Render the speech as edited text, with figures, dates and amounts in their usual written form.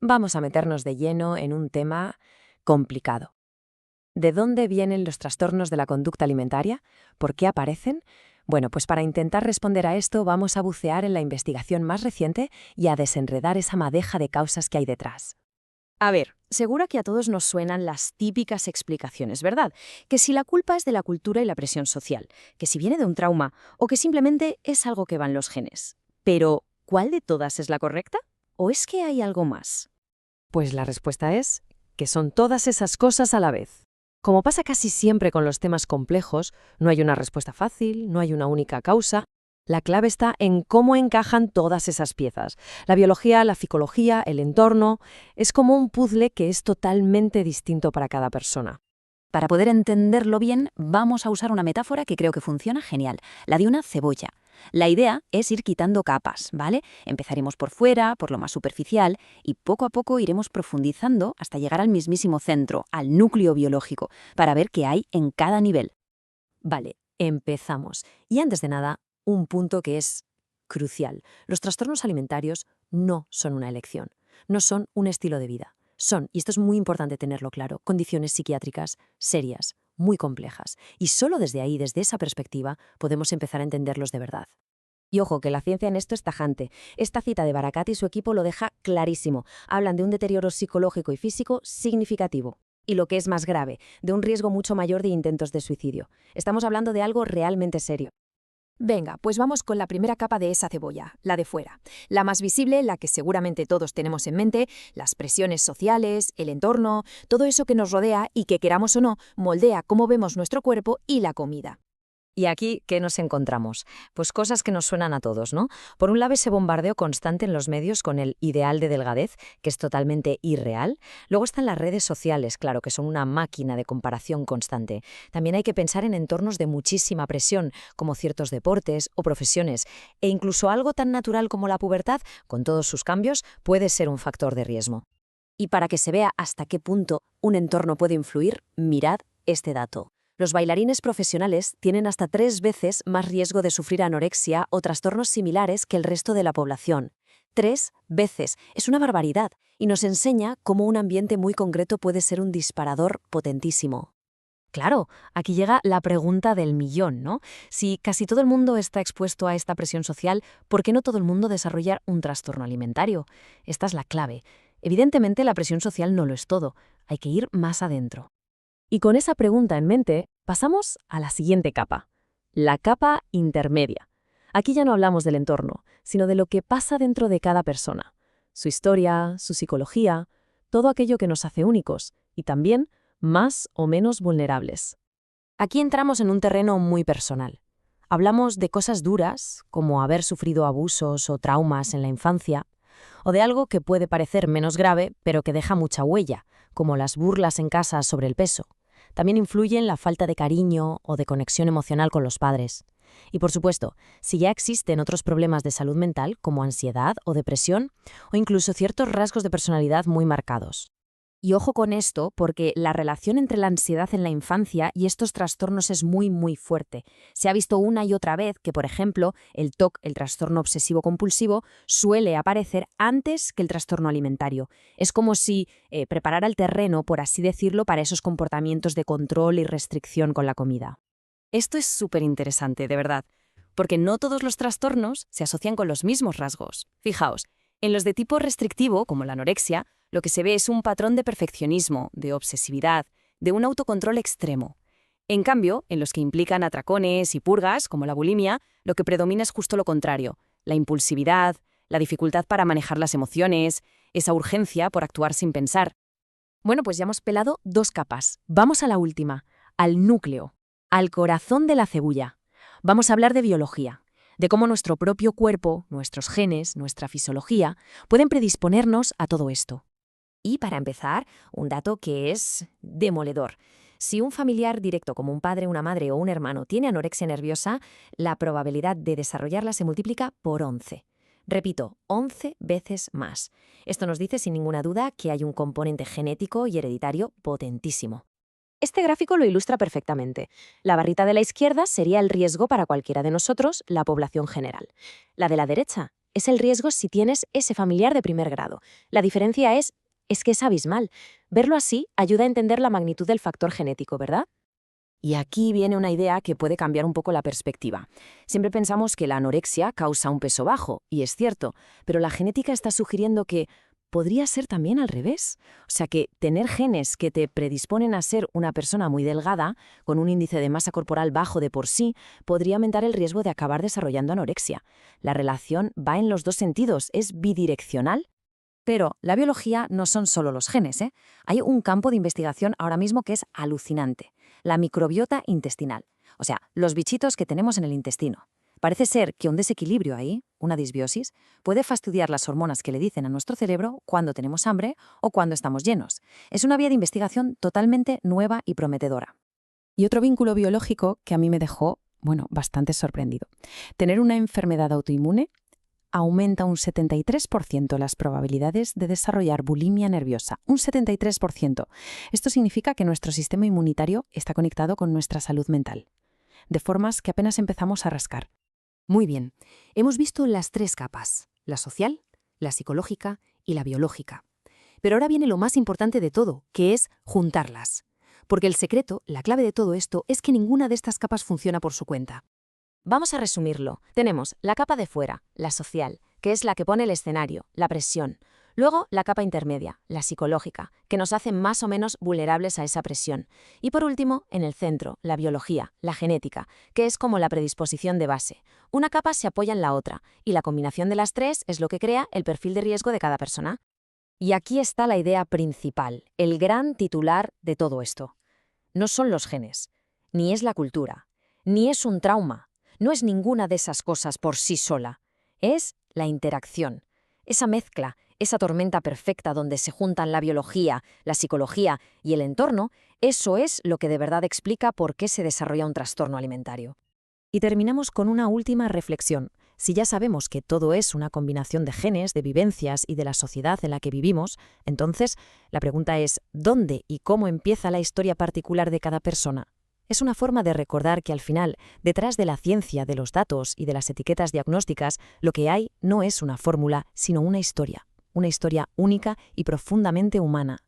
vamos a meternos de lleno en un tema complicado. ¿De dónde vienen los trastornos de la conducta alimentaria? ¿Por qué aparecen? Bueno, pues para intentar responder a esto vamos a bucear en la investigación más reciente y a desenredar esa madeja de causas que hay detrás. A ver, seguro que a todos nos suenan las típicas explicaciones, ¿verdad? Que si la culpa es de la cultura y la presión social, que si viene de un trauma o que simplemente es algo que va en los genes. Pero, ¿cuál de todas es la correcta? ¿O es que hay algo más? Pues la respuesta es que son todas esas cosas a la vez. Como pasa casi siempre con los temas complejos, no hay una respuesta fácil, no hay una única causa. La clave está en cómo encajan todas esas piezas. La biología, la psicología, el entorno. Es como un puzzle que es totalmente distinto para cada persona. Para poder entenderlo bien, vamos a usar una metáfora que creo que funciona genial, la de una cebolla. La idea es ir quitando capas, ¿vale? Empezaremos por fuera, por lo más superficial, y poco a poco iremos profundizando hasta llegar al mismísimo centro, al núcleo biológico, para ver qué hay en cada nivel. Vale, empezamos. Y antes de nada, un punto que es crucial. Los trastornos alimentarios no son una elección, no son un estilo de vida. Son, y esto es muy importante tenerlo claro, condiciones psiquiátricas serias, muy complejas. Y solo desde ahí, desde esa perspectiva, podemos empezar a entenderlos de verdad. Y ojo, que la ciencia en esto es tajante. Esta cita de Barakat y su equipo lo deja clarísimo. Hablan de un deterioro psicológico y físico significativo. Y lo que es más grave, de un riesgo mucho mayor de intentos de suicidio. Estamos hablando de algo realmente serio. Venga, pues vamos con la primera capa de esa cebolla, la de fuera. La más visible, la que seguramente todos tenemos en mente, las presiones sociales, el entorno, todo eso que nos rodea y que, queramos o no, moldea cómo vemos nuestro cuerpo y la comida. ¿Y aquí qué nos encontramos? Pues cosas que nos suenan a todos, ¿no? Por un lado, ese bombardeo constante en los medios con el ideal de delgadez, que es totalmente irreal. Luego están las redes sociales, claro, que son una máquina de comparación constante. También hay que pensar en entornos de muchísima presión, como ciertos deportes o profesiones. E incluso algo tan natural como la pubertad, con todos sus cambios, puede ser un factor de riesgo. Y para que se vea hasta qué punto un entorno puede influir, mirad este dato. Los bailarines profesionales tienen hasta 3 veces más riesgo de sufrir anorexia o trastornos similares que el resto de la población. 3 veces. Es una barbaridad y nos enseña cómo un ambiente muy concreto puede ser un disparador potentísimo. Claro, aquí llega la pregunta del millón, ¿no? Si casi todo el mundo está expuesto a esta presión social, ¿por qué no todo el mundo desarrolla un trastorno alimentario? Esta es la clave. Evidentemente, la presión social no lo es todo. Hay que ir más adentro. Y con esa pregunta en mente, pasamos a la siguiente capa, la capa intermedia. Aquí ya no hablamos del entorno, sino de lo que pasa dentro de cada persona. Su historia, su psicología, todo aquello que nos hace únicos y también más o menos vulnerables. Aquí entramos en un terreno muy personal. Hablamos de cosas duras, como haber sufrido abusos o traumas en la infancia, o de algo que puede parecer menos grave, pero que deja mucha huella, como las burlas en casa sobre el peso. También influye en la falta de cariño o de conexión emocional con los padres. Y por supuesto, si ya existen otros problemas de salud mental, como ansiedad o depresión, o incluso ciertos rasgos de personalidad muy marcados. Y ojo con esto, porque la relación entre la ansiedad en la infancia y estos trastornos es muy, muy fuerte. Se ha visto una y otra vez que, por ejemplo, el TOC, el trastorno obsesivo-compulsivo, suele aparecer antes que el trastorno alimentario. Es como si preparara el terreno, por así decirlo, para esos comportamientos de control y restricción con la comida. Esto es súper interesante, de verdad, porque no todos los trastornos se asocian con los mismos rasgos. Fijaos, en los de tipo restrictivo, como la anorexia, lo que se ve es un patrón de perfeccionismo, de obsesividad, de un autocontrol extremo. En cambio, en los que implican atracones y purgas, como la bulimia, lo que predomina es justo lo contrario, la impulsividad, la dificultad para manejar las emociones, esa urgencia por actuar sin pensar. Bueno, pues ya hemos pelado 2 capas. Vamos a la última, al núcleo, al corazón de la cebolla. Vamos a hablar de biología, de cómo nuestro propio cuerpo, nuestros genes, nuestra fisiología, pueden predisponernos a todo esto. Y para empezar, un dato que es demoledor. Si un familiar directo como un padre, una madre o un hermano tiene anorexia nerviosa, la probabilidad de desarrollarla se multiplica por 11. Repito, 11 veces más. Esto nos dice sin ninguna duda que hay un componente genético y hereditario potentísimo. Este gráfico lo ilustra perfectamente. La barrita de la izquierda sería el riesgo para cualquiera de nosotros, la población general. La de la derecha, es el riesgo si tienes ese familiar de primer grado. La diferencia es que es abismal. Verlo así ayuda a entender la magnitud del factor genético, ¿verdad? Y aquí viene una idea que puede cambiar un poco la perspectiva. Siempre pensamos que la anorexia causa un peso bajo, y es cierto, pero la genética está sugiriendo que podría ser también al revés. O sea que tener genes que te predisponen a ser una persona muy delgada, con un índice de masa corporal bajo de por sí, podría aumentar el riesgo de acabar desarrollando anorexia. La relación va en los dos sentidos, es bidireccional. Pero la biología no son solo los genes, ¿eh? Hay un campo de investigación ahora mismo que es alucinante: la microbiota intestinal, o sea, los bichitos que tenemos en el intestino. Parece ser que un desequilibrio ahí, una disbiosis, puede fastidiar las hormonas que le dicen a nuestro cerebro cuando tenemos hambre o cuando estamos llenos. Es una vía de investigación totalmente nueva y prometedora. Y otro vínculo biológico que a mí me dejó, bastante sorprendido. Tener una enfermedad autoinmune aumenta un 73% las probabilidades de desarrollar bulimia nerviosa. Un 73%. Esto significa que nuestro sistema inmunitario está conectado con nuestra salud mental, de formas que apenas empezamos a rascar. Muy bien, hemos visto las tres capas: la social, la psicológica y la biológica. Pero ahora viene lo más importante de todo, que es juntarlas. Porque el secreto, la clave de todo esto, es que ninguna de estas capas funciona por su cuenta. Vamos a resumirlo. Tenemos la capa de fuera, la social, que es la que pone el escenario, la presión. Luego, la capa intermedia, la psicológica, que nos hace más o menos vulnerables a esa presión. Y por último, en el centro, la biología, la genética, que es como la predisposición de base. Una capa se apoya en la otra, y la combinación de las tres es lo que crea el perfil de riesgo de cada persona. Y aquí está la idea principal, el gran titular de todo esto. No son los genes, ni es la cultura, ni es un trauma, no es ninguna de esas cosas por sí sola. Es la interacción, esa mezcla, esa tormenta perfecta donde se juntan la biología, la psicología y el entorno. Eso es lo que de verdad explica por qué se desarrolla un trastorno alimentario. Y terminamos con una última reflexión. Si ya sabemos que todo es una combinación de genes, de vivencias y de la sociedad en la que vivimos, entonces la pregunta es: ¿dónde y cómo empieza la historia particular de cada persona? Es una forma de recordar que al final, detrás de la ciencia, de los datos y de las etiquetas diagnósticas, lo que hay no es una fórmula, sino una historia única y profundamente humana.